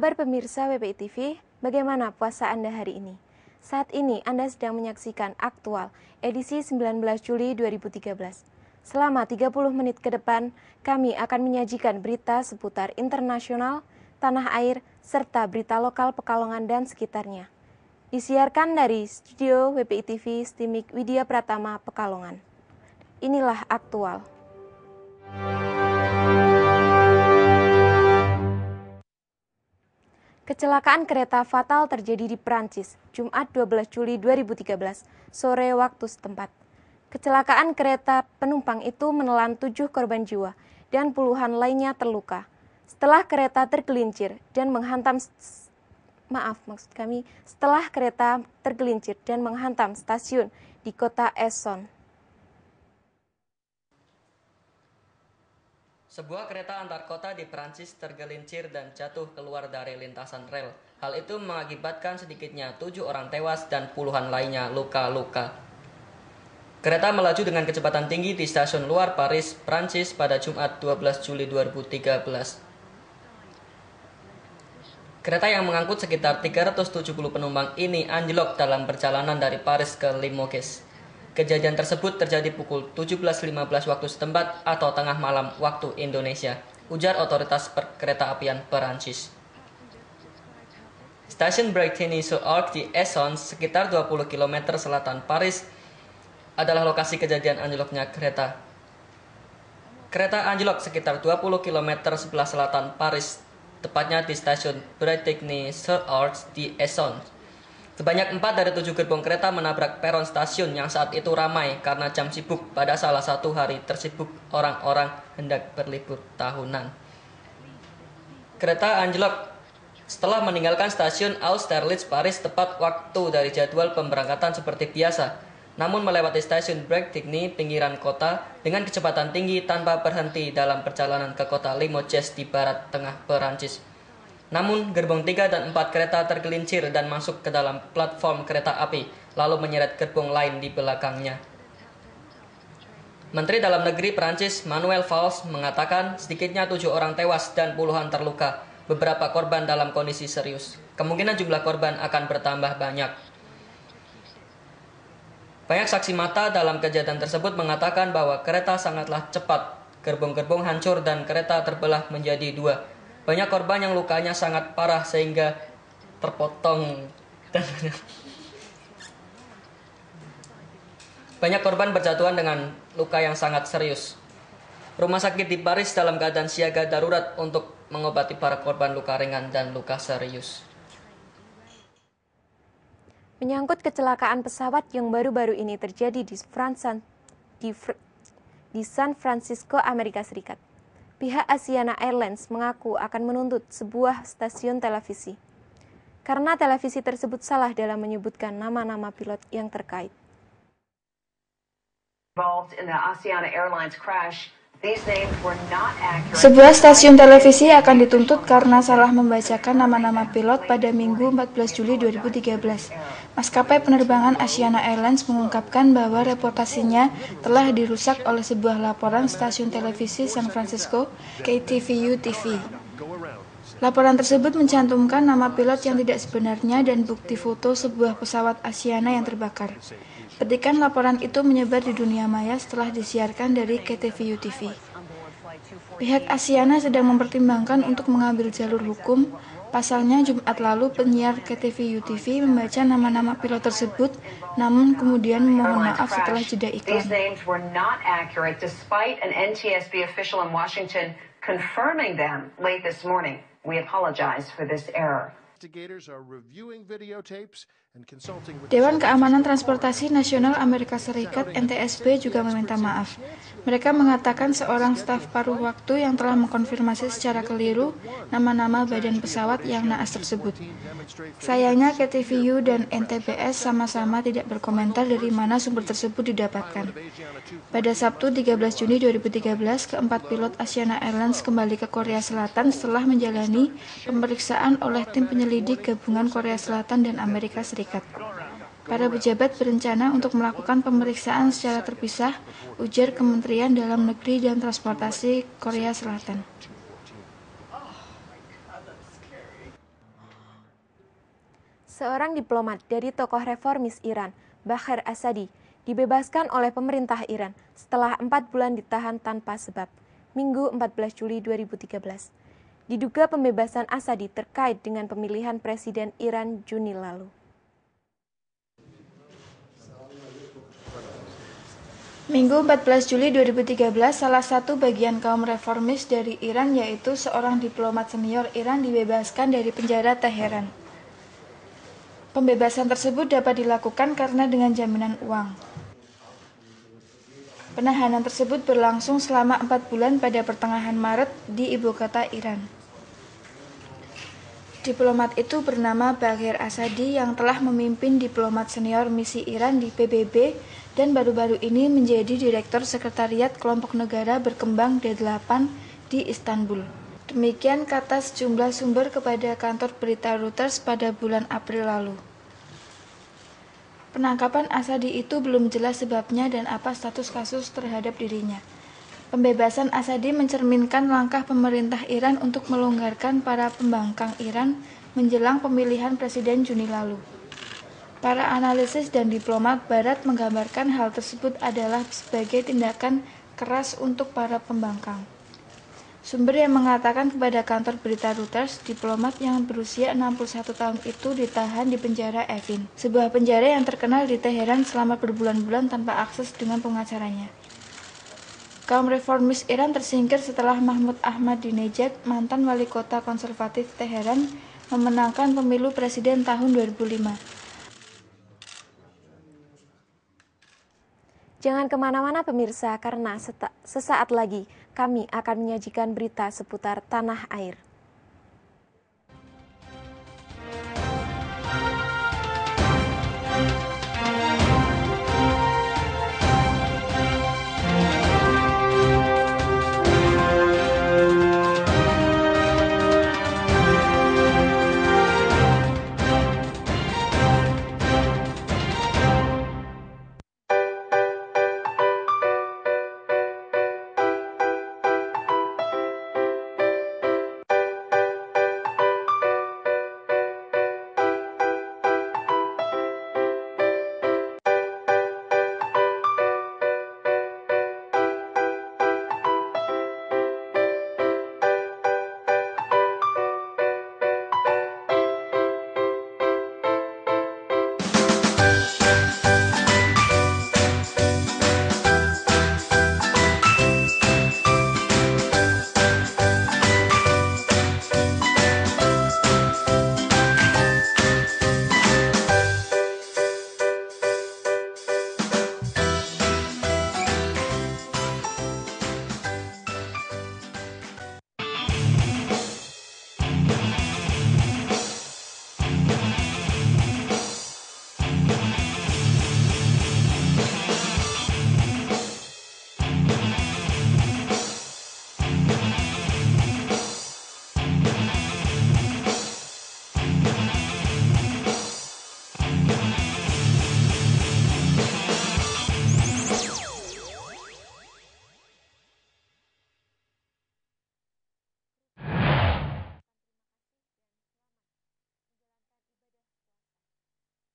kabar pemirsa WPI TV? Bagaimana puasa Anda hari ini? Saat ini Anda sedang menyaksikan Aktual edisi 19 Juli 2013. Selama 30 menit ke depan, kami akan menyajikan berita seputar internasional, tanah air, serta berita lokal Pekalongan dan sekitarnya. Disiarkan dari studio WPI TV Stimik Widya Pratama, Pekalongan. Inilah Aktual. Kecelakaan kereta fatal terjadi di Prancis, Jumat 12 Juli 2013, sore waktu setempat. Kecelakaan kereta penumpang itu menelan 7 korban jiwa dan puluhan lainnya terluka. Setelah kereta tergelincir dan menghantam stasiun di kota Essonne. Sebuah kereta antar kota di Prancis tergelincir dan jatuh keluar dari lintasan rel. Hal itu mengakibatkan sedikitnya 7 orang tewas dan puluhan lainnya luka-luka. Kereta melaju dengan kecepatan tinggi di stasiun luar Paris, Prancis pada Jumat 12 Juli 2013. Kereta yang mengangkut sekitar 370 penumpang ini anjlok dalam perjalanan dari Paris ke Limoges. Kejadian tersebut terjadi pukul 17.15 waktu setempat atau tengah malam waktu Indonesia, ujar otoritas perkereta-apian Perancis. Stasiun Brétigny-sur-Orge di Essonne, sekitar 20 km selatan Paris, adalah lokasi kejadian anjloknya kereta. Kereta anjlok sekitar 20 km sebelah selatan Paris, tepatnya di stasiun Brétigny-sur-Orge di Essonne. Sebanyak 4 dari 7 gerbong kereta menabrak peron stasiun yang saat itu ramai karena jam sibuk pada salah satu hari tersibuk orang-orang hendak berlibur tahunan. Kereta anjlok setelah meninggalkan stasiun Austerlitz, Paris tepat waktu dari jadwal pemberangkatan seperti biasa, namun melewati stasiun Brétigny, pinggiran kota, dengan kecepatan tinggi tanpa berhenti dalam perjalanan ke kota Limoges di barat tengah Perancis. Namun, gerbong 3 dan 4 kereta tergelincir dan masuk ke dalam platform kereta api, lalu menyeret gerbong lain di belakangnya. Menteri Dalam Negeri Prancis, Manuel Valls, mengatakan sedikitnya 7 orang tewas dan puluhan terluka, beberapa korban dalam kondisi serius. Kemungkinan jumlah korban akan bertambah banyak. Banyak saksi mata dalam kejadian tersebut mengatakan bahwa kereta sangatlah cepat, gerbong-gerbong hancur dan kereta terbelah menjadi 2. Banyak korban yang lukanya sangat parah sehingga terpotong. Banyak korban berjatuhan dengan luka yang sangat serius. Rumah sakit di Paris dalam keadaan siaga darurat untuk mengobati para korban luka ringan dan luka serius. Menyangkut kecelakaan pesawat yang baru-baru ini terjadi di San Francisco, Amerika Serikat. Pihak Asiana Airlines mengaku akan menuntut sebuah stasiun televisi karena televisi tersebut salah dalam menyebutkan nama-nama pilot yang terkait. Sebuah stasiun televisi akan dituntut karena salah membacakan nama-nama pilot pada Minggu 14 Juli 2013. Maskapai penerbangan Asiana Airlines mengungkapkan bahwa reportasinya telah dirusak oleh sebuah laporan stasiun televisi San Francisco, KTVU TV. Laporan tersebut mencantumkan nama pilot yang tidak sebenarnya dan bukti foto sebuah pesawat Asiana yang terbakar. Petikan laporan itu menyebar di dunia maya setelah disiarkan dari KTVU TV. Pihak Asiana sedang mempertimbangkan untuk mengambil jalur hukum. Pasalnya Jumat lalu penyiar KTVU TV membaca nama-nama pilot tersebut, namun kemudian memohon maaf setelah jeda iklan. Dewan Keamanan Transportasi Nasional Amerika Serikat (NTSB) juga meminta maaf. Mereka mengatakan seorang staf paruh waktu yang telah mengkonfirmasi secara keliru nama-nama badan pesawat yang naas tersebut. Sayangnya KTVU dan NTBS sama-sama tidak berkomentar dari mana sumber tersebut didapatkan. Pada Sabtu 13 Juni 2013, keempat pilot Asiana Airlines kembali ke Korea Selatan setelah menjalani pemeriksaan oleh tim penyelidik gabungan Korea Selatan dan Amerika Serikat. Para pejabat berencana untuk melakukan pemeriksaan secara terpisah, ujar Kementerian Dalam Negeri dan Transportasi Korea Selatan. Seorang diplomat dari tokoh reformis Iran, Baher Asadi, dibebaskan oleh pemerintah Iran setelah 4 bulan ditahan tanpa sebab, Minggu 14 Juli 2013. Diduga pembebasan Asadi terkait dengan pemilihan Presiden Iran Juni lalu. Minggu 14 Juli 2013, salah satu bagian kaum reformis dari Iran yaitu seorang diplomat senior Iran dibebaskan dari penjara Teheran. Pembebasan tersebut dapat dilakukan karena dengan jaminan uang. Penahanan tersebut berlangsung selama 4 bulan pada pertengahan Maret di ibu kota Iran. Diplomat itu bernama Baher Asadi yang telah memimpin diplomat senior misi Iran di PBB dan baru-baru ini menjadi Direktur Sekretariat Kelompok Negara Berkembang D8 di Istanbul. Demikian kata sejumlah sumber kepada kantor berita Reuters pada bulan April lalu. Penangkapan Asadi itu belum jelas sebabnya dan apa status kasus terhadap dirinya. Pembebasan Asadi mencerminkan langkah pemerintah Iran untuk melonggarkan para pembangkang Iran menjelang pemilihan Presiden Juni lalu. Para analisis dan diplomat Barat menggambarkan hal tersebut adalah sebagai tindakan keras untuk para pembangkang. Sumber yang mengatakan kepada kantor berita Reuters, diplomat yang berusia 61 tahun itu ditahan di penjara Evin, sebuah penjara yang terkenal di Teheran selama berbulan-bulan tanpa akses dengan pengacaranya. Kaum reformis Iran tersingkir setelah Mahmud Ahmadinejad, mantan wali kota konservatif Teheran, memenangkan pemilu presiden tahun 2005. Jangan kemana-mana pemirsa, karena sesaat lagi kami akan menyajikan berita seputar tanah air.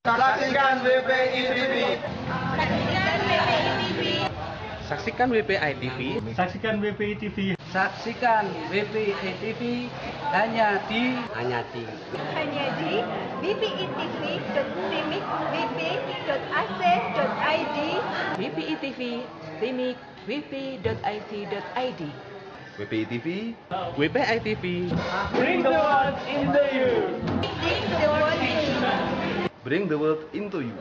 Saksikan WPI TV. Saksikan WPI TV. Saksikan WPI TV. Saksikan WPI TV hanya di wpitv.timik.wp.ac.id WPI TV, Timik, wp.ic.id. WPI TV. WPI TV. Bring the world into you. Bring the world into you.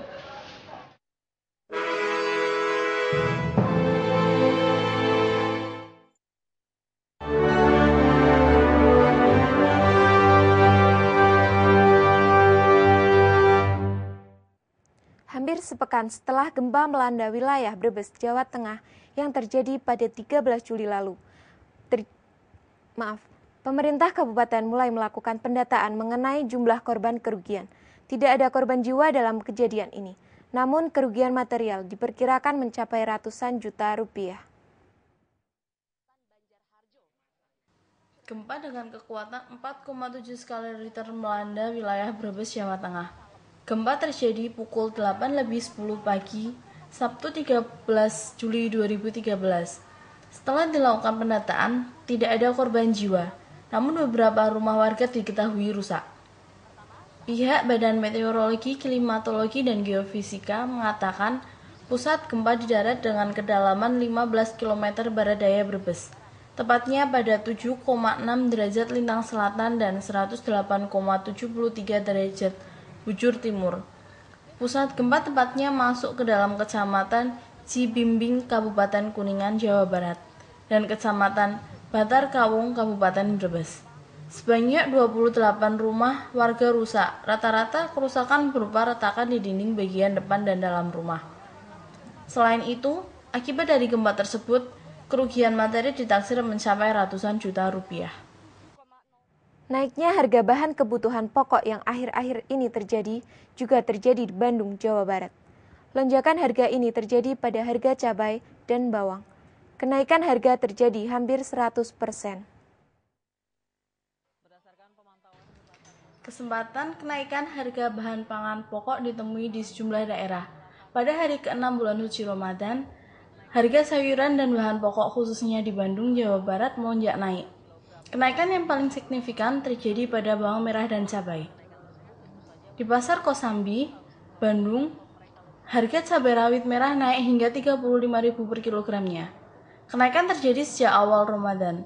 Hampir sepekan setelah gempa melanda wilayah Brebes, Jawa Tengah yang terjadi pada 13 Juli lalu, pemerintah kabupaten mulai melakukan pendataan mengenai jumlah korban kerugian. Tidak ada korban jiwa dalam kejadian ini, namun kerugian material diperkirakan mencapai ratusan juta rupiah. Gempa dengan kekuatan 4,7 skala Richter melanda wilayah Brebes, Jawa Tengah. Gempa terjadi pukul 8:10 pagi, Sabtu 13 Juli 2013. Setelah dilakukan pendataan, tidak ada korban jiwa, namun beberapa rumah warga diketahui rusak. Pihak Badan Meteorologi, Klimatologi, dan Geofisika mengatakan pusat gempa di darat dengan kedalaman 15 km barat daya Brebes, tepatnya pada 7,6 derajat lintang selatan dan 108,73 derajat bujur timur. Pusat gempa tepatnya masuk ke dalam Kecamatan Cibimbing, Kabupaten Kuningan, Jawa Barat, dan Kecamatan Batar Kawung, Kabupaten Brebes. Sebanyak 28 rumah warga rusak, rata-rata kerusakan berupa retakan di dinding bagian depan dan dalam rumah. Selain itu, akibat dari gempa tersebut, kerugian materi ditaksir mencapai ratusan juta rupiah. Naiknya harga bahan kebutuhan pokok yang akhir-akhir ini terjadi juga terjadi di Bandung, Jawa Barat. Lonjakan harga ini terjadi pada harga cabai dan bawang. Kenaikan harga terjadi hampir 100%. Kesempatan kenaikan harga bahan pangan pokok ditemui di sejumlah daerah. Pada hari ke-6 bulan suci Ramadan, harga sayuran dan bahan pokok khususnya di Bandung, Jawa Barat melonjak naik. Kenaikan yang paling signifikan terjadi pada bawang merah dan cabai. Di Pasar Kosambi, Bandung, harga cabai rawit merah naik hingga Rp35.000 per kilogramnya. Kenaikan terjadi sejak awal Ramadan.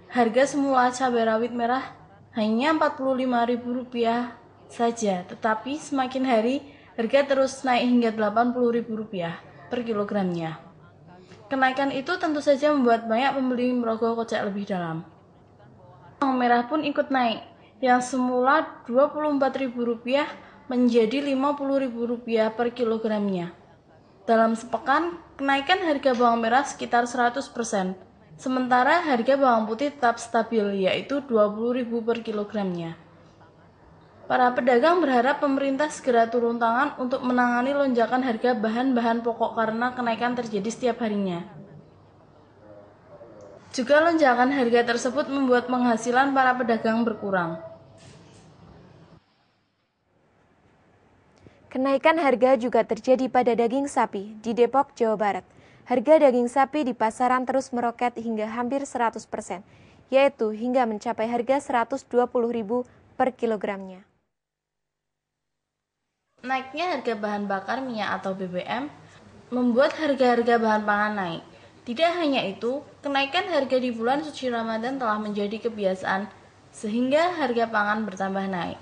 Harga semula cabai rawit merah hanya Rp45.000 saja, tetapi semakin hari harga terus naik hingga Rp80.000 per kilogramnya. Kenaikan itu tentu saja membuat banyak pembeli merogoh kocek lebih dalam. Bawang merah pun ikut naik, yang semula Rp24.000 menjadi Rp50.000 per kilogramnya. Dalam sepekan, kenaikan harga bawang merah sekitar 100%. Sementara harga bawang putih tetap stabil, yaitu Rp20.000 per kilogramnya. Para pedagang berharap pemerintah segera turun tangan untuk menangani lonjakan harga bahan-bahan pokok karena kenaikan terjadi setiap harinya. Juga lonjakan harga tersebut membuat penghasilan para pedagang berkurang. Kenaikan harga juga terjadi pada daging sapi di Depok, Jawa Barat. Harga daging sapi di pasaran terus meroket hingga hampir 100%, yaitu hingga mencapai harga Rp120.000 per kilogramnya. Naiknya harga bahan bakar minyak atau BBM membuat harga-harga bahan pangan naik. Tidak hanya itu, kenaikan harga di bulan suci Ramadan telah menjadi kebiasaan, sehingga harga pangan bertambah naik.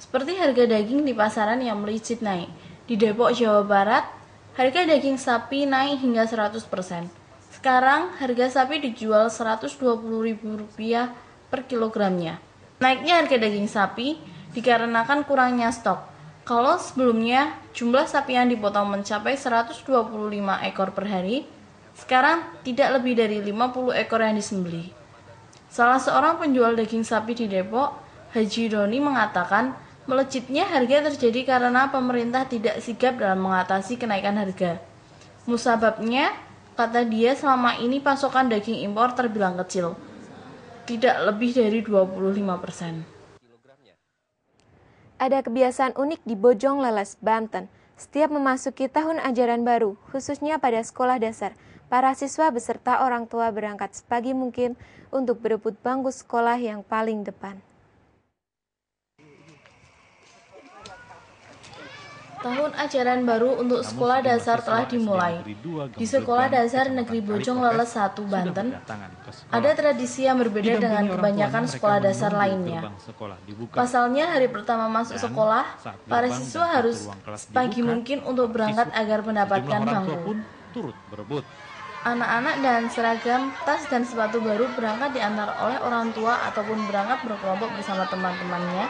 Seperti harga daging di pasaran yang melejit naik. Di Depok, Jawa Barat, harga daging sapi naik hingga 100%. Sekarang, harga sapi dijual Rp120.000 per kilogramnya. Naiknya harga daging sapi dikarenakan kurangnya stok. Kalau sebelumnya jumlah sapi yang dipotong mencapai 125 ekor per hari, sekarang tidak lebih dari 50 ekor yang disembelih. Salah seorang penjual daging sapi di Depok, Haji Doni, mengatakan melejitnya harga terjadi karena pemerintah tidak sigap dalam mengatasi kenaikan harga. Musababnya, kata dia, selama ini pasokan daging impor terbilang kecil, tidak lebih dari 25%. Ada kebiasaan unik di Bojong Leles, Banten. Setiap memasuki tahun ajaran baru, khususnya pada sekolah dasar, para siswa beserta orang tua berangkat sepagi mungkin untuk berebut bangku sekolah yang paling depan. Tahun ajaran baru untuk sekolah dasar telah dimulai. Di Sekolah Dasar Negeri Bojong Leles 1, Banten, ada tradisi yang berbeda dengan kebanyakan sekolah dasar lainnya. Pasalnya, hari pertama masuk sekolah, para siswa harus sepagi mungkin untuk berangkat agar mendapatkan bangku. Anak-anak dan seragam, tas dan sepatu baru berangkat diantar oleh orang tua ataupun berangkat berkelompok bersama teman-temannya,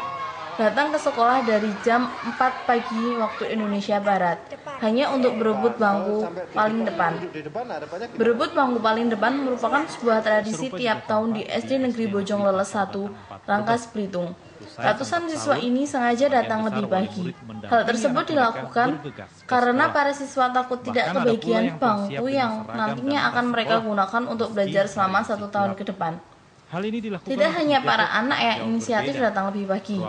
datang ke sekolah dari jam 4 pagi waktu Indonesia Barat, hanya untuk berebut bangku paling depan. Berebut bangku paling depan merupakan sebuah tradisi tiap tahun di SD Negeri Bojong Leles 1, Rangkas, Belitung. Ratusan siswa ini sengaja datang lebih pagi. Hal tersebut dilakukan karena para siswa takut tidak kebagian bangku yang nantinya akan mereka gunakan untuk belajar selama 1 tahun ke depan. Hal ini dilakukan Tidak hanya para anak yang inisiatif datang lebih pagi.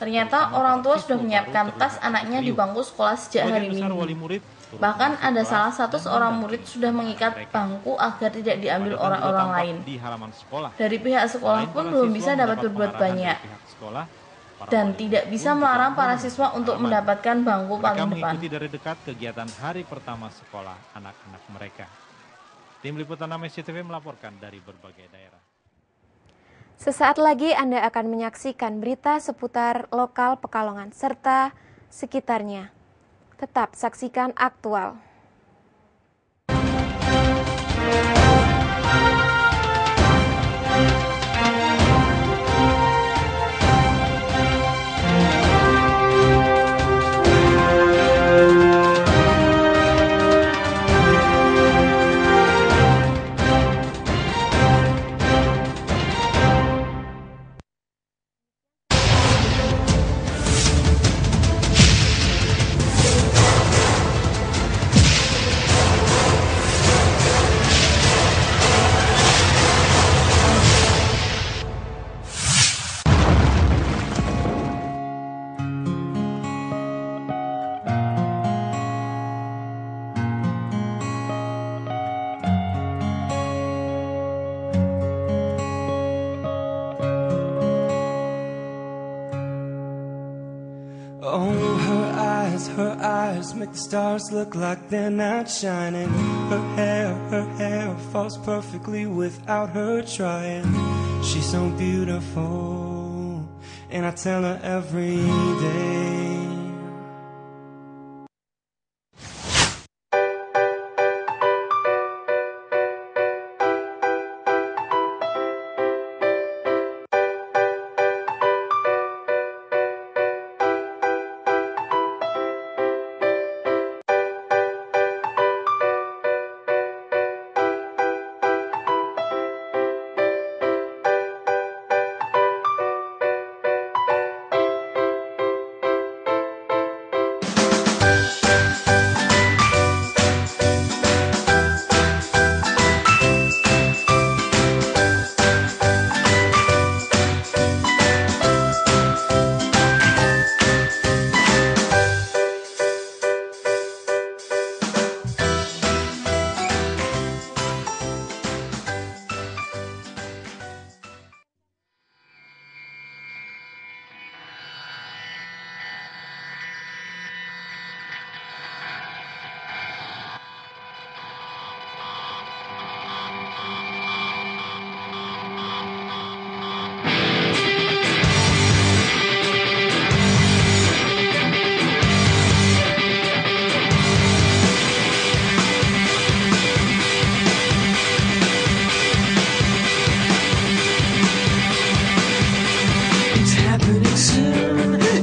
Ternyata orang tua sudah menyiapkan tas anaknya di bangku sekolah sejak hari Minggu. Bahkan ada salah satu seorang murid sudah mengikat bangku agar tidak diambil orang-orang lain. Dari pihak sekolah pun belum bisa dapat berbuat banyak. Dan tidak bisa melarang para siswa untuk mendapatkan bangku paling depan. Mengikuti dari dekat kegiatan hari pertama sekolah anak-anak mereka. Tim Liputan Amnesty TV melaporkan dari berbagai daerah. Sesaat lagi Anda akan menyaksikan berita seputar lokal Pekalongan serta sekitarnya. Tetap saksikan Aktual. Her eyes make the stars look like they're not shining. Her hair falls perfectly without her trying. She's so beautiful, and I tell her every day.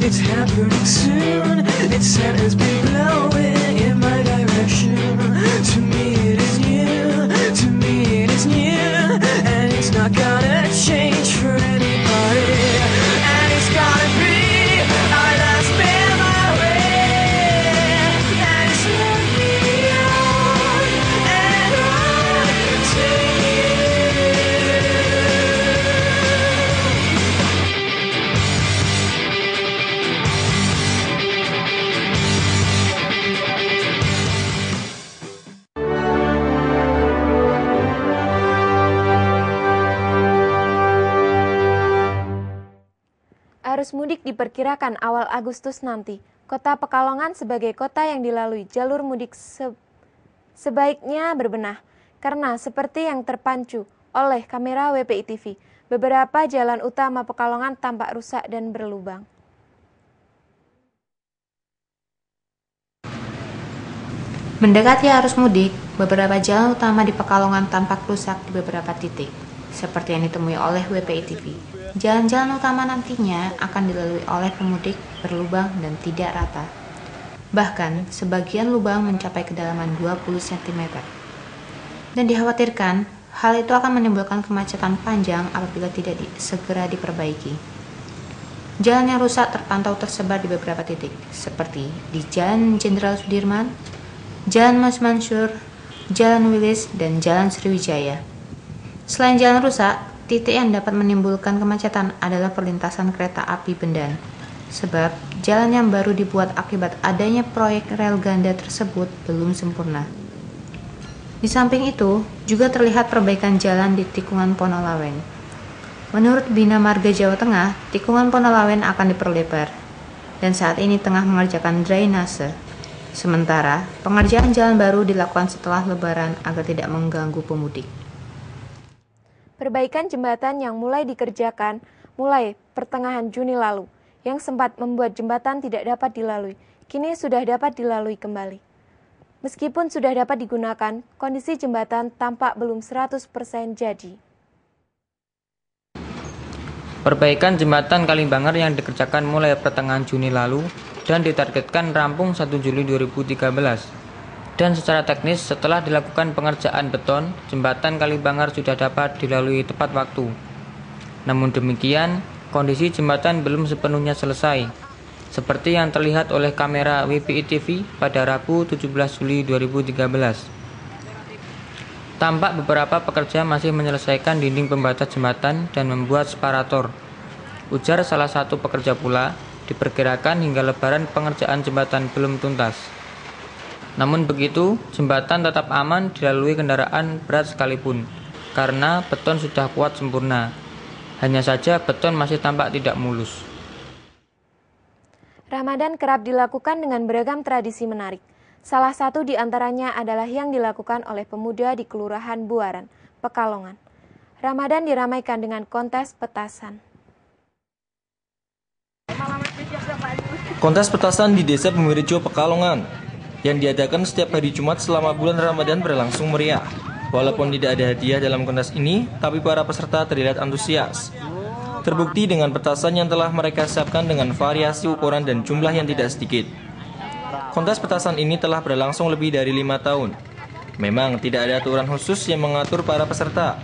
It's happening soon. Its Santa's been blowing in my direction. To me it is new. To me it is new. And it's not gonna change for anybody. And it's gotta be our last memory. And it's led me on and on to you. Arus mudik diperkirakan awal Agustus nanti. Kota Pekalongan sebagai kota yang dilalui jalur mudik sebaiknya berbenah. Karena seperti yang terpancu oleh kamera WPI TV, beberapa jalan utama Pekalongan tampak rusak dan berlubang. Mendekati arus mudik, beberapa jalan utama di Pekalongan tampak rusak di beberapa titik. Seperti yang ditemui oleh WPI TV, jalan-jalan utama nantinya akan dilalui oleh pemudik berlubang dan tidak rata. Bahkan, sebagian lubang mencapai kedalaman 20 cm. Dan dikhawatirkan, hal itu akan menimbulkan kemacetan panjang apabila tidak segera diperbaiki. Jalan yang rusak terpantau tersebar di beberapa titik, seperti di Jalan Jenderal Sudirman, Jalan Mas Mansur, Jalan Wilis, dan Jalan Sriwijaya. Selain jalan rusak, Titik yang dapat menimbulkan kemacetan adalah perlintasan kereta api Bendan, sebab jalan yang baru dibuat akibat adanya proyek rel ganda tersebut belum sempurna. Di samping itu, juga terlihat perbaikan jalan di tikungan Ponolawen. Menurut Bina Marga Jawa Tengah, tikungan Ponolawen akan diperlebar, dan saat ini tengah mengerjakan drainase. Sementara, pengerjaan jalan baru dilakukan setelah Lebaran agar tidak mengganggu pemudik. Perbaikan jembatan yang mulai dikerjakan mulai pertengahan Juni lalu, yang sempat membuat jembatan tidak dapat dilalui, kini sudah dapat dilalui kembali. Meskipun sudah dapat digunakan, kondisi jembatan tampak belum 100% jadi. Perbaikan jembatan Kalibanger yang dikerjakan mulai pertengahan Juni lalu dan ditargetkan rampung 1 Juli 2013. Dan secara teknis, setelah dilakukan pengerjaan beton, jembatan Kalibanger sudah dapat dilalui tepat waktu. Namun demikian, kondisi jembatan belum sepenuhnya selesai, seperti yang terlihat oleh kamera WPI TV pada Rabu 17 Juli 2013. Tampak beberapa pekerja masih menyelesaikan dinding pembatas jembatan dan membuat separator. Ujar salah satu pekerja pula, diperkirakan hingga Lebaran pengerjaan jembatan belum tuntas. Namun begitu, jembatan tetap aman dilalui kendaraan berat sekalipun, karena beton sudah kuat sempurna. Hanya saja beton masih tampak tidak mulus. Ramadan kerap dilakukan dengan beragam tradisi menarik. Salah satu di antaranya adalah yang dilakukan oleh pemuda di Kelurahan Buaran, Pekalongan. Ramadan diramaikan dengan kontes petasan. Kontes petasan di Desa Pemirjo, Pekalongan yang diadakan setiap hari Jumat selama bulan Ramadan berlangsung meriah. Walaupun tidak ada hadiah dalam kontes ini, tapi para peserta terlihat antusias. Terbukti dengan petasan yang telah mereka siapkan dengan variasi ukuran dan jumlah yang tidak sedikit. Kontes petasan ini telah berlangsung lebih dari 5 tahun. Memang tidak ada aturan khusus yang mengatur para peserta.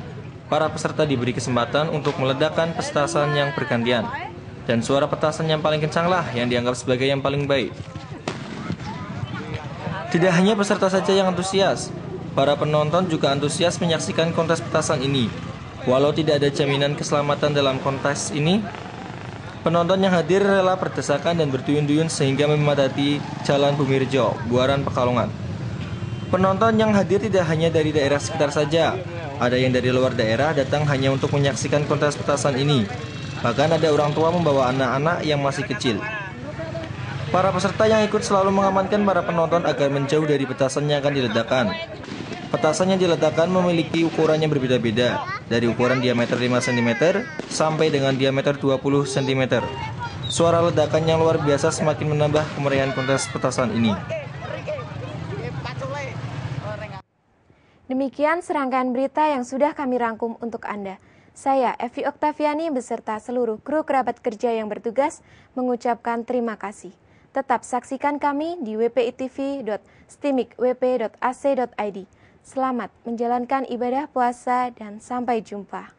Para peserta diberi kesempatan untuk meledakkan petasan yang bergantian. Dan suara petasan yang paling kencanglah yang dianggap sebagai yang paling baik. Tidak hanya peserta saja yang antusias, para penonton juga antusias menyaksikan kontes petasan ini. Walau tidak ada jaminan keselamatan dalam kontes ini, penonton yang hadir rela berdesakan dan berduyun-duyun sehingga memadati Jalan Bumirjo, Buaran, Pekalongan. Penonton yang hadir tidak hanya dari daerah sekitar saja, ada yang dari luar daerah datang hanya untuk menyaksikan kontes petasan ini. Bahkan ada orang tua membawa anak-anak yang masih kecil. Para peserta yang ikut selalu mengamankan para penonton agar menjauh dari petasan yang akan diledakkan. Petasan yang diledakkan memiliki ukuran yang berbeda-beda, dari ukuran diameter 5 cm sampai dengan diameter 20 cm. Suara ledakan yang luar biasa semakin menambah kemeriahan kontes petasan ini. Demikian serangkaian berita yang sudah kami rangkum untuk Anda. Saya, Evi Oktaviani, beserta seluruh kru kerabat kerja yang bertugas mengucapkan terima kasih. Tetap saksikan kami di wpitv.stimicwp.ac.id. Selamat menjalankan ibadah puasa dan sampai jumpa.